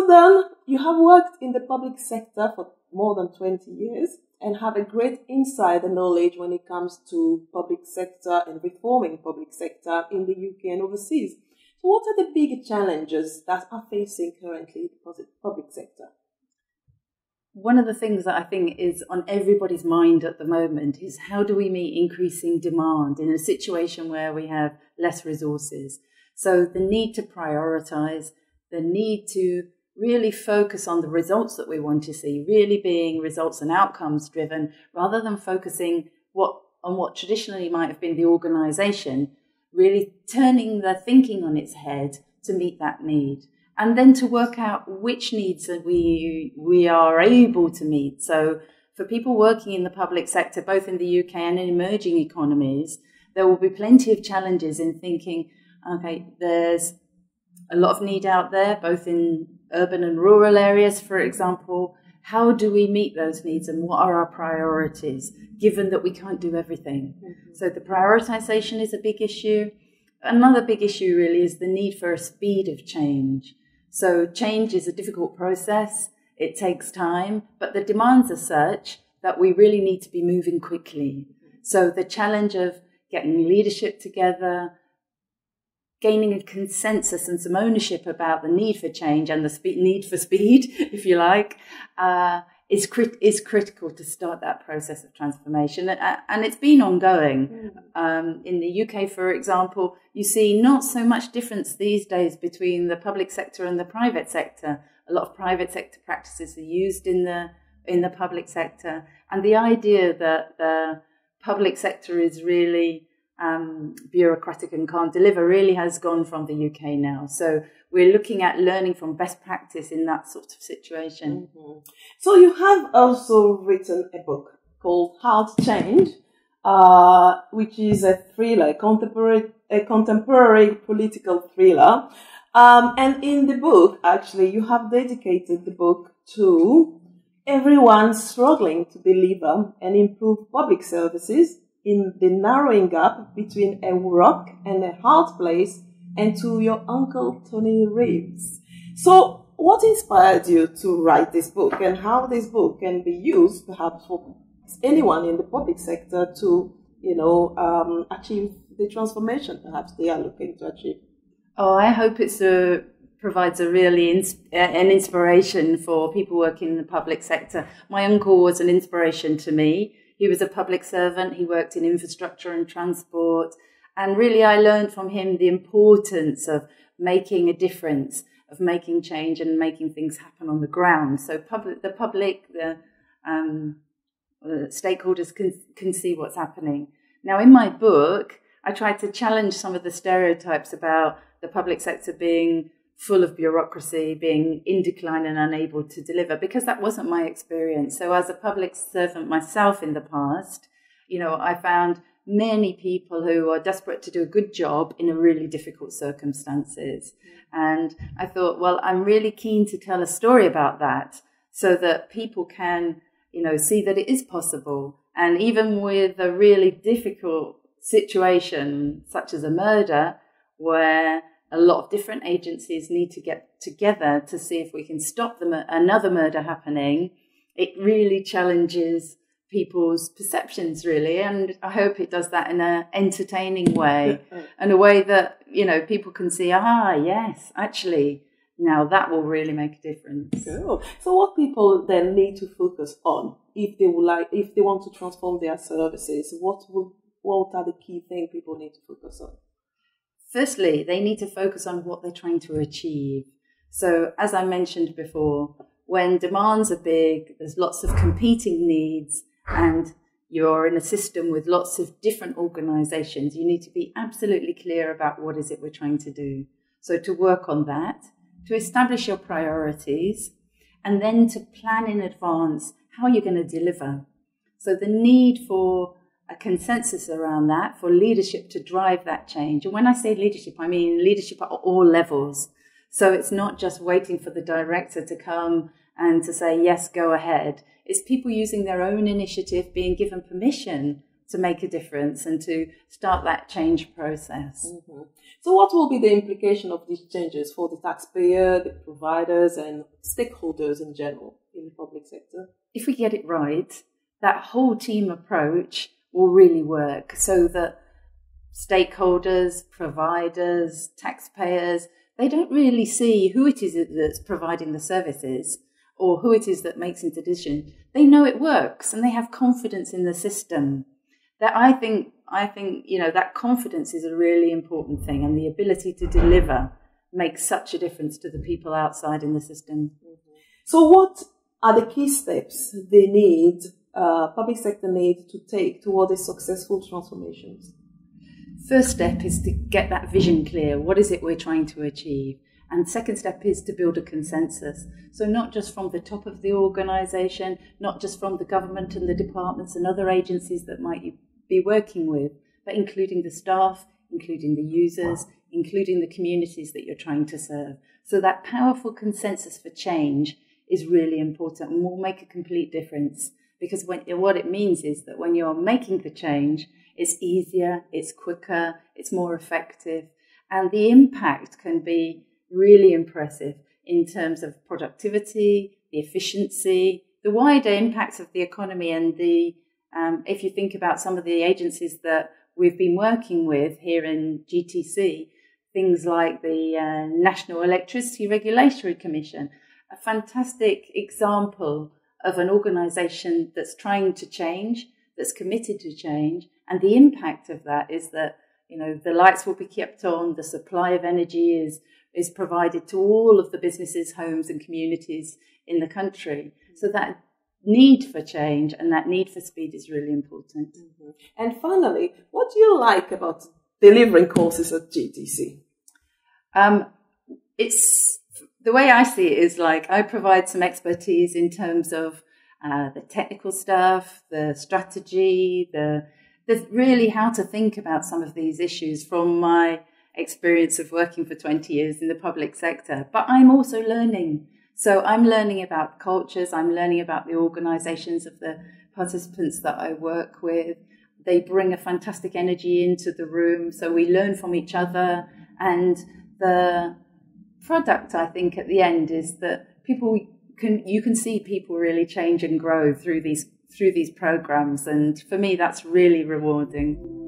So then, you have worked in the public sector for more than 20 years and have a great insight and knowledge when it comes to public sector and reforming public sector in the UK and overseas. So what are the big challenges that are facing currently the public sector? One of the things that I think is on everybody's mind at the moment is how do we meet increasing demand in a situation where we have less resources? So the need to prioritise, the need to really focus on the results that we want to see, really being results and outcomes driven, rather than focusing on what traditionally might have been the organisation, really turning the thinking on its head to meet that need. And then to work out which needs that we are able to meet. So for people working in the public sector, both in the UK and in emerging economies, there will be plenty of challenges in thinking, okay, there's a lot of need out there, both in urban and rural areas, for example. How do we meet those needs and what are our priorities, given that we can't do everything? Mm-hmm. So the prioritisation is a big issue. Another big issue really is the need for a speed of change. So change is a difficult process. It takes time, but the demands are such that we really need to be moving quickly. So the challenge of getting leadership together, gaining a consensus and some ownership about the need for change and the need for speed, if you like, is critical to start that process of transformation. And it's been ongoing. In the UK, for example, you see not so much difference these days between the public sector and the private sector. A lot of private sector practices are used in the public sector. And the idea that the public sector is really bureaucratic and can't deliver really has gone from the UK now. So we're looking at learning from best practice in that sort of situation. Mm-hmm. So you have also written a book called Hard Change, which is a thriller, a contemporary political thriller. And in the book, actually, you have dedicated the book to everyone struggling to deliver and improve public services in the narrowing gap between a rock and a hard place, and to your uncle, Tony Reeves. So what inspired you to write this book, and how this book can be used perhaps for anyone in the public sector to, achieve the transformation perhaps they are looking to achieve? Oh, I hope it provides a really an inspiration for people working in the public sector. My uncle was an inspiration to me. He was a public servant. He worked in infrastructure and transport. And really, I learned from him the importance of making a difference, of making change and making things happen on the ground. So the stakeholders can see what's happening. Now, in my book, I tried to challenge some of the stereotypes about the public sector being full of bureaucracy, being in decline and unable to deliver, because that wasn't my experience. So as a public servant myself in the past, I found many people who are desperate to do a good job in a really difficult circumstances. And I thought, well, I'm really keen to tell a story about that so that people can, see that it is possible. And even with a really difficult situation, such as a murder, where a lot of different agencies need to get together to see if we can stop another murder happening, it really challenges people's perceptions, really. And I hope it does that in an entertaining way, and a way that, people can see, yes, actually, now that will really make a difference. Cool. So what people then need to focus on if they want to transform their services, what are the key things people need to focus on? Firstly, they need to focus on what they're trying to achieve. So as I mentioned before, when demands are big, there's lots of competing needs, and you're in a system with lots of different organisations, you need to be absolutely clear about what is it we're trying to do. So to work on that, to establish your priorities, and then to plan in advance how you're going to deliver. So the need for a consensus around that, for leadership to drive that change. And when I say leadership, I mean leadership at all levels. So it's not just waiting for the director to come and to say, yes, go ahead. It's people using their own initiative, being given permission to make a difference and to start that change process. Mm-hmm. So what will be the implication of these changes for the taxpayer, the providers and stakeholders in general in the public sector? If we get it right, that whole team approach will really work so that stakeholders, providers, taxpayers, they don't really see who it is that's providing the services or who it is that makes the decision. They know it works and they have confidence in the system. That I think, that confidence is a really important thing, and the ability to deliver makes such a difference to the people outside in the system. Mm-hmm. So what are the key steps public sector need to take toward a successful transformations? First step is to get that vision clear. What is it we're trying to achieve? And second step is to build a consensus. So not just from the top of the organisation, not just from the government and the departments and other agencies that might be working with, but including the staff, including the users, including the communities that you're trying to serve. So that powerful consensus for change is really important and will make a complete difference. Because what it means is that when you're making the change, it's easier, it's quicker, it's more effective, and the impact can be really impressive in terms of productivity, the efficiency, the wider impacts of the economy, and if you think about some of the agencies that we've been working with here in GTC, things like the National Electricity Regulatory Commission, a fantastic example of an organisation that's trying to change, that's committed to change, and the impact of that is that the lights will be kept on, the supply of energy is provided to all of the businesses, homes and communities in the country. So that need for change and that need for speed is really important. Mm-hmm. And finally, what do you like about delivering courses at GTC? It's the way I see it is like I provide some expertise in terms of the technical stuff, the strategy, the really how to think about some of these issues from my experience of working for 20 years in the public sector. But I'm also learning. So I'm learning about cultures. I'm learning about the organisations of the participants that I work with. They bring a fantastic energy into the room. So we learn from each other. And the product, I think, at the end is that you can see people really change and grow through these programs. And for me, that's really rewarding.